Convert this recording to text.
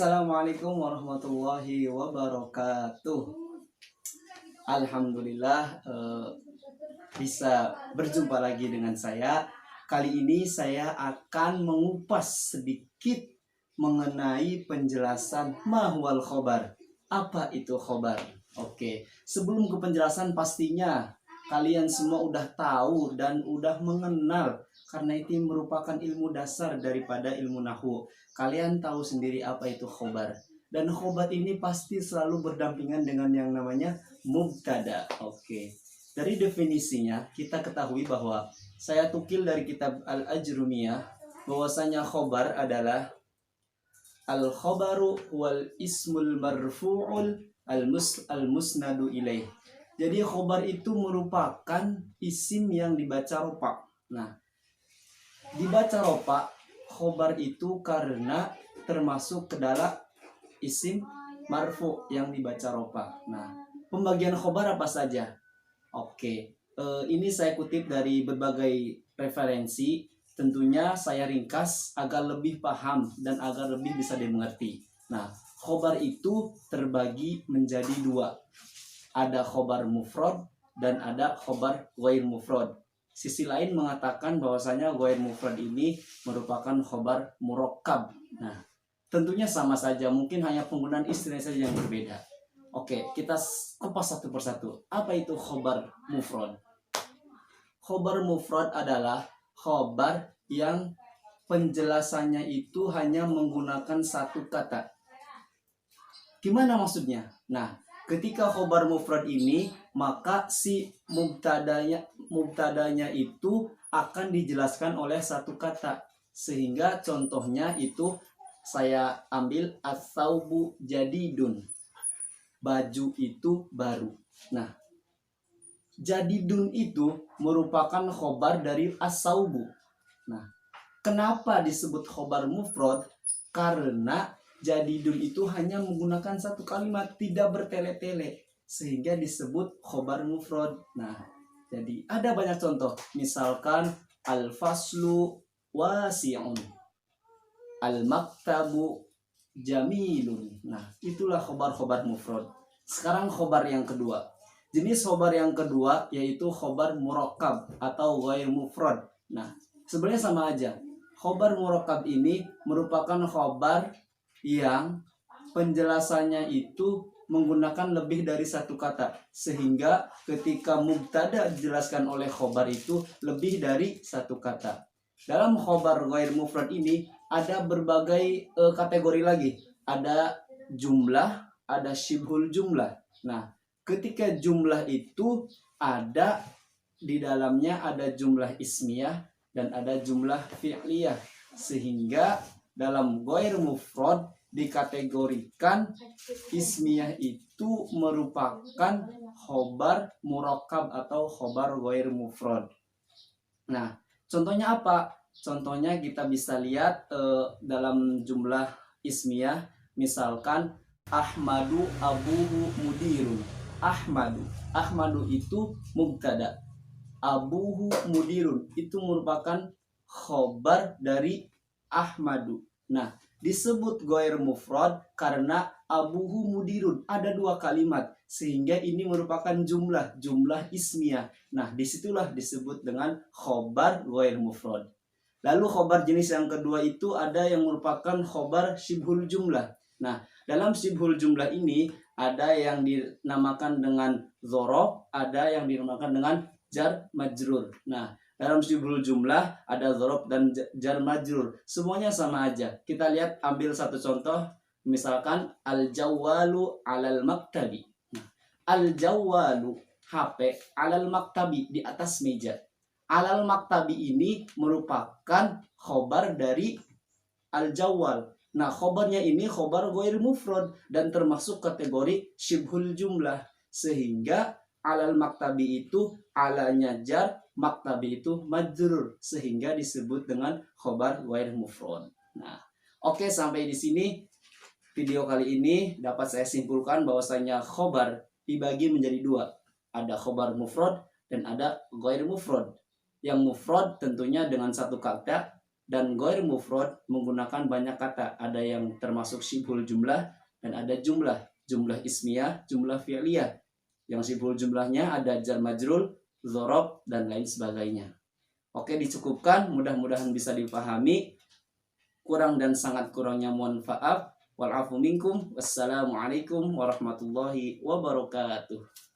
Assalamualaikum warahmatullahi wabarakatuh. Alhamdulillah bisa berjumpa lagi dengan saya. Kali ini saya akan mengupas sedikit mengenai penjelasan mahwal khobar. Apa itu khobar? Oke, sebelum ke penjelasan pastinya kalian semua udah tahu dan udah mengenal, karena itu merupakan ilmu dasar daripada ilmu nahwu. Kalian tahu sendiri apa itu khobar. Dan khobar ini pasti selalu berdampingan dengan yang namanya mubtada. Oke. Dari definisinya kita ketahui bahwa saya tukil dari kitab Al-Ajrumiyah bahwasanya khobar adalah al-khobaru wal ismul marfu'ul al-musnadu ilaih. Jadi khobar itu merupakan isim yang dibaca ropa. Nah, dibaca ropa khobar itu karena termasuk ke dalam isim marfu yang dibaca ropa. Nah, pembagian khobar apa saja? Oke, ini saya kutip dari berbagai referensi. Tentunya saya ringkas agar lebih paham dan agar lebih bisa dimengerti. Nah, khobar itu terbagi menjadi dua. Ada khobar mufrad dan ada khobar ghair mufrad. Sisi lain mengatakan bahwasanya ghair mufrad ini merupakan khobar murakkab. Nah, tentunya sama saja, mungkin hanya penggunaan istilah saja yang berbeda. Oke, kita kupas satu persatu. Apa itu khobar mufrad? Khobar mufrad adalah khobar yang penjelasannya itu hanya menggunakan satu kata. Gimana maksudnya? Nah, ketika khobar mufrad ini, maka si mubtadanya itu akan dijelaskan oleh satu kata. Sehingga contohnya itu saya ambil as-saubu jadidun. Baju itu baru. Nah, jadidun itu merupakan khobar dari as-saubu. Nah, kenapa disebut khobar mufrad? Karena jadidun itu hanya menggunakan satu kalimat, tidak bertele-tele, sehingga disebut khobar mufrad. Nah, jadi ada banyak contoh. Misalkan al-faslu wasi'un, al-maktabu jamilun. Nah, itulah khobar-khobar mufrad. Sekarang khobar yang kedua. Jenis khobar yang kedua yaitu khobar murakkab atau ghair mufrad. Nah, sebenarnya sama aja. Khobar murakkab ini merupakan khobar yang penjelasannya itu menggunakan lebih dari satu kata, sehingga ketika mubtada dijelaskan oleh khobar itu lebih dari satu kata. Dalam khobar ghair mufrad ini ada berbagai kategori lagi. Ada jumlah, ada syibhul jumlah. Nah, ketika jumlah itu ada di dalamnya ada jumlah ismiyah dan ada jumlah fi'liyah. Sehingga dalam ghair mufrad dikategorikan ismiyah itu merupakan khobar murakkab atau khobar ghair mufrad. Nah, contohnya apa? Contohnya kita bisa lihat dalam jumlah ismiyah, misalkan Ahmadu abuhu mudirun. Ahmadu itu mubtada. Abuhu mudirun itu merupakan khobar dari Ahmadu. Nah, disebut ghair mufrad karena abuhu mudirun, ada dua kalimat, sehingga ini merupakan jumlah ismiyah. Nah, disitulah disebut dengan khobar ghair mufrad. Lalu khobar jenis yang kedua itu ada yang merupakan khobar syibhul jumlah. Nah, dalam syibhul jumlah ini ada yang dinamakan dengan dzaraf, ada yang dinamakan dengan jar majrur. Nah, dalam syibhul jumlah ada dzaraf dan jar majrur. Semuanya sama aja. Kita lihat, ambil satu contoh, misalkan al-jawwalu 'alal maktabi. Nah, al-jawwalu HP, 'alal maktabi di atas meja. Alal maktabi ini merupakan khobar dari al-jawwal. Nah, khobarnya ini khobar ghair mufrad dan termasuk kategori syibhul jumlah. Sehingga alal maktabi itu alanya jar, maktabi itu majrur, sehingga disebut dengan khobar ghair mufrad. Nah, oke, sampai di sini video kali ini dapat saya simpulkan bahwasanya khobar dibagi menjadi dua. Ada khobar mufrad dan ada ghair mufrad. Yang mufrad tentunya dengan satu kata Dan ghair mufrad menggunakan banyak kata, ada yang termasuk syibhul jumlah dan ada jumlah ismiyah, jumlah fi'liyah. Yang syibhul jumlahnya ada jar majrur, dzarab dan lain sebagainya. Oke, dicukupkan, mudah-mudahan bisa dipahami. Kurang dan sangat kurangnya mohon maaf. Wal afu minkum. Wassalamualaikum warahmatullahi wabarakatuh.